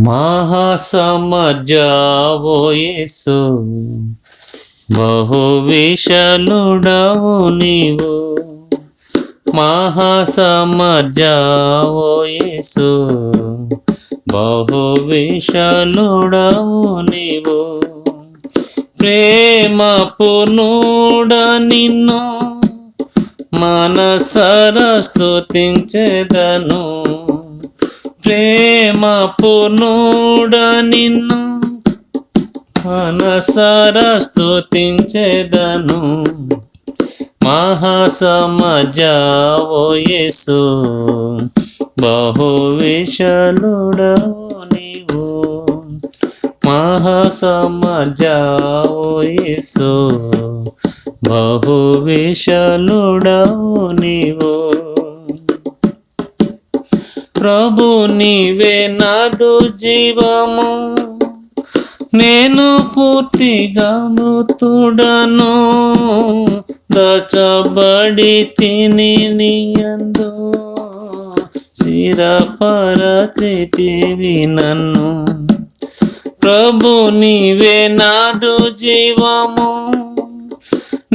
మహాసమర్జావో యేసు, బహు విశాలుడవు నీవు. మహాసమర్జావో యేసు, బహు విశాలుడవు నీవు. ప్రేమ పూర్ణుడ నిన్ను మనసారా స్తుతించెదను. ప్రేమ పూర్ణుడ నిన్ను మనసారా స్తుతించెదను. మహాసమర్జావో యేసు, బహు విశాలుడవు నీవు. మహాసమర్జావో యేసు, బహు విశాలుడవు నీవు. ప్రభు నీవే నాదు జీవము, నేను పూర్తిగా మృతుడను. దాచబడి తిని నీయందు, స్థిరపరచితివి నన్ను. ప్రభు నీవే నాదు జీవము,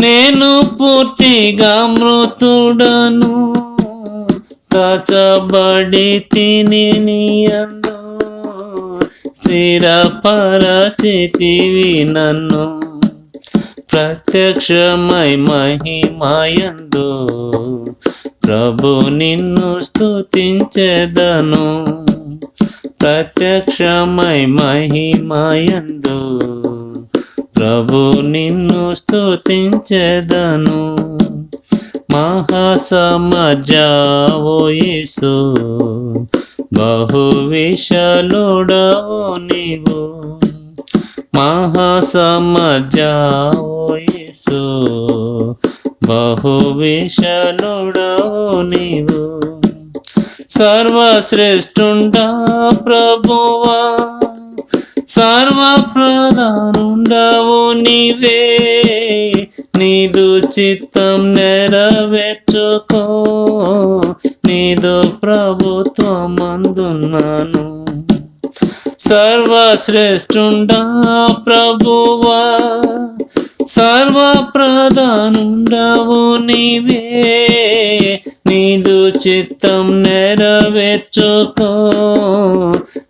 నేను పూర్తిగా మృతుడను. దాచబడి తిని నీయందు, స్థిరపరచితివి నన్ను. ప్రత్యక్షమై మహిమయందు ప్రభు నిన్ను స్తుతించెదను. ప్రత్యక్షమై మహిమయందు ప్రభు నిన్ను స్తుతించెదను. మహాసమర్జావో యేసు, బహు విశాలుడవు నీవు. మహాసమర్జావో యేసు, బహు విశాలుడవు నీవు. సర్వశ్రేష్ఠుండా ప్రభువా, సర్వప్రధానుండవు నీవే. నీదు చిత్తం నెరవేర్చుకో, నీదు ప్రభుత్వమందున్నాను. సర్వశ్రేష్ఠుండా ప్రభువా, సర్వప్రధానుండవు నీవే. నీదు చిత్తం నెరవేర్చుకో,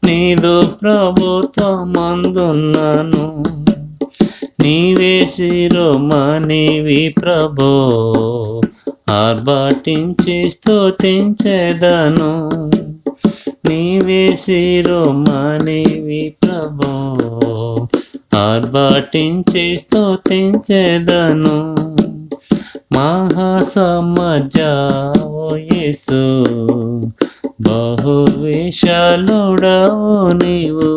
నీదు ప్రభుత్వమందున్నాను. నీవే శిరోమణివి ప్రభో, ఆర్భటించి స్తుతించెదను. నీవే శిరోమణివి ప్రభో, ఆర్భటించి స్తుతించెదను. మహాసమర్జావో యేసు, బహు విశాలుడవు నీవు.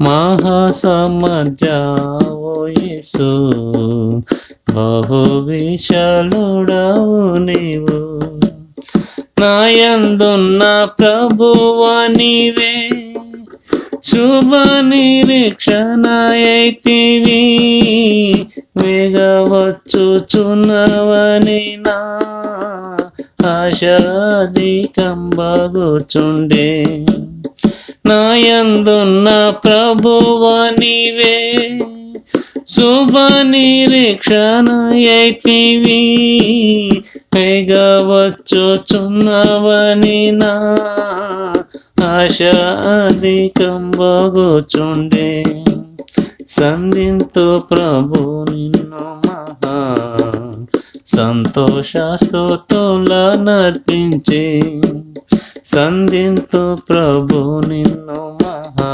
మహాసమర్జావో యేసు, బహు విశాలుడవు నీవు. నాయందున్న ప్రభువా నీవే, శుభ నిరీక్షణయైతివి. వేగవచ్చుచున్నవని నా ఆశ అధికంబగుచుండే. నాయందున్న ప్రభువా నీవే, శుభ నిరీక్షణయైతివి. వేగవచ్చుచున్నవని నా ఆశ అధికంబగుచుండే. సంధింతు ప్రభు నిన్ను మహా సంతోషస్తుతులనర్పించి. సంధింతు ప్రభు నిన్ను మహా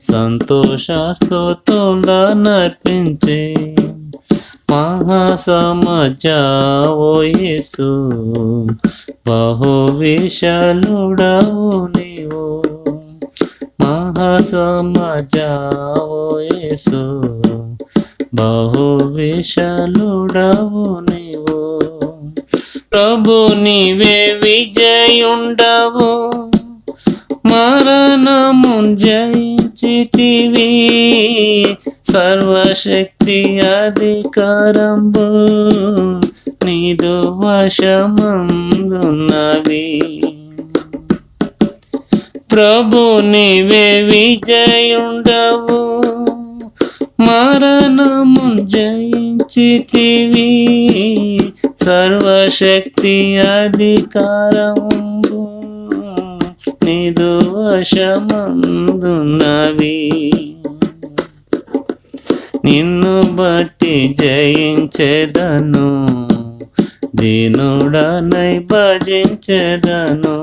సంతోషస్తుతులనర్పించి. మహాసమర్జావో యేసు, బహు విశాలుడవు నీవు. మహాసమర్జావో యేసు, బహు విశాలుడవు నీవు. ప్రభు నీవే విజయుండవు, మరణమున్ జయించితివి. సర్వశక్తి అధికారంబు నీదు వశమందున్నవి. ప్రభు నీవే విజయుండవు, మరణము జయించితివి, సర్వశక్తి అధికారము నీదు వశమందున్నవి. నిన్ను బట్టి జయించెదను, దీనుడనై భజించెదను.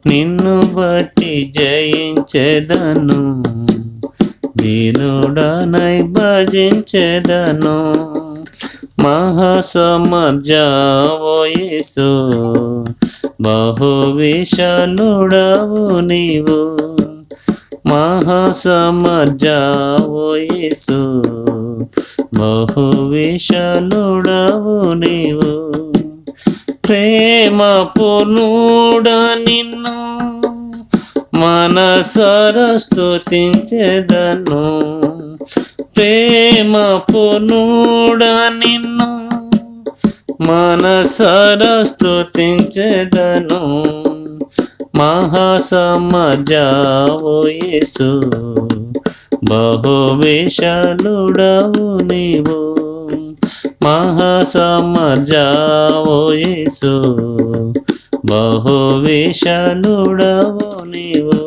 నిన్ను బట్టి జయించెదను, దీనుడనై భజించెదను. మహాసమర్థుడవు యేసు, బహు విశాలుడవు నీవు. మహాసమర్థుడవు యేసు, బహు విశాలుడవు నీవు. ప్రేమ పూర్ణుడా నిన్ను మనసారా స్తుతించెదను. ప్రేమ పూర్ణుడా నిన్ను మనసారా స్తుతించెదను. మహాసమర్థుడవు యేసు, బహు విశాలుడవు నీవు. మహాసమర్థుడవు యేసు, బహు విశాలుడవు నీవు.